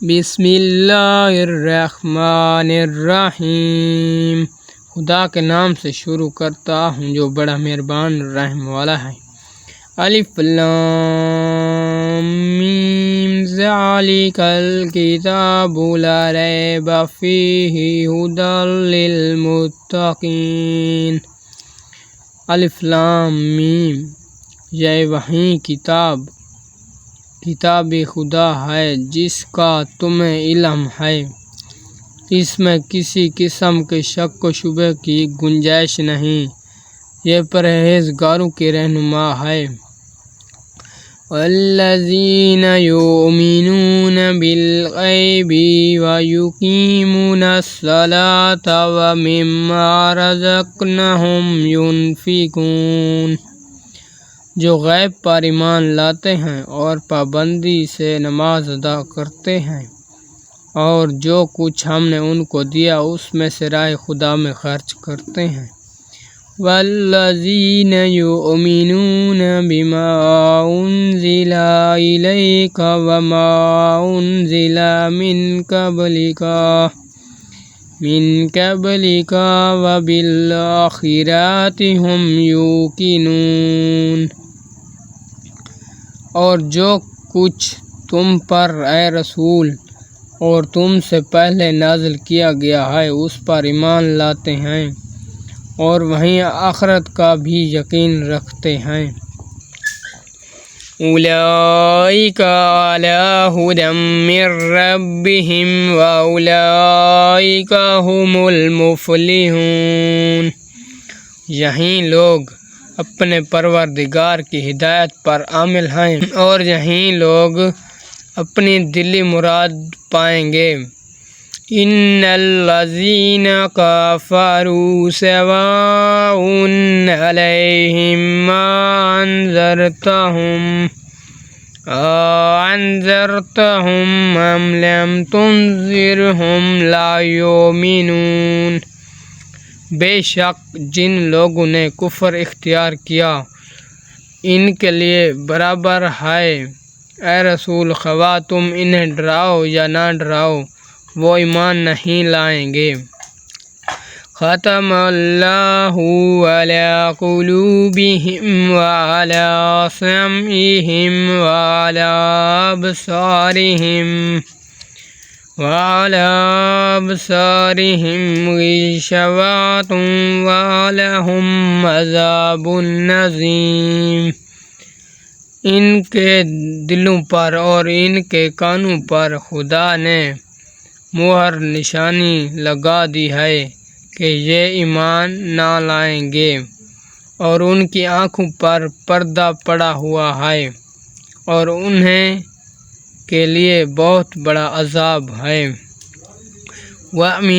بسم اللہ الرحمن الرحیم، خدا کے نام سے شروع کرتا ہوں جو بڑا مہربان رحم والا ہے۔ الف لام میم ذالک الکتاب لا ریب فیہ ھدی للمتقین۔ الف لام میم، یہ وہی کتاب خدا ہے جس کا تمہیں علم ہے، اس میں کسی قسم کے شک و شبہ کی گنجائش نہیں، یہ پرہیزگاروں کی رہنما ہے۔ والذین یؤمنون بالغیب ویقیمون الصلاۃ ومما رزقناہم ینفقون، جو غیب پر ایمان لاتے ہیں اور پابندی سے نماز ادا کرتے ہیں، اور جو کچھ ہم نے ان کو دیا اس میں سے راہ خدا میں خرچ کرتے ہیں۔ والذین یؤمنون بما انزل الیک وما انزل من قبلک وبالآخرۃ ھم یوقنون، اور جو کچھ تم پر اے رسول اور تم سے پہلے نازل کیا گیا ہے اس پر ایمان لاتے ہیں اور وہیں آخرت کا بھی یقین رکھتے ہیں۔ اولئک علی ھدی من ربہم واولئک ھم المفلحون، یہی لوگ اپنے پروردگار کی ہدایت پر عامل ہیں اور یہی لوگ اپنی دلی مراد پائیں گے۔ ان الذین کفروا سواء علیہم انذرتہم ام لم تنذرہم لا یؤمنون، بے شک جن لوگوں نے کفر اختیار کیا ان کے لیے برابر ہے، اے رسول خواہ تم انہیں ڈراؤ یا نہ ڈراؤ وہ ایمان نہیں لائیں گے۔ ختم اللہ علی قلوبہم وعلی سمعہم وعلی ابصارہم غشاوۃ ولہم عذاب عظیم، ان کے دلوں پر اور ان کے کانوں پر خدا نے مہر نشانی لگا دی ہے کہ یہ ایمان نہ لائیں گے، اور ان کی آنکھوں پر پردہ پڑا ہوا ہے اور انہیں کے لیے بہت بڑا عذاب ہے۔ وَأَمِنُوا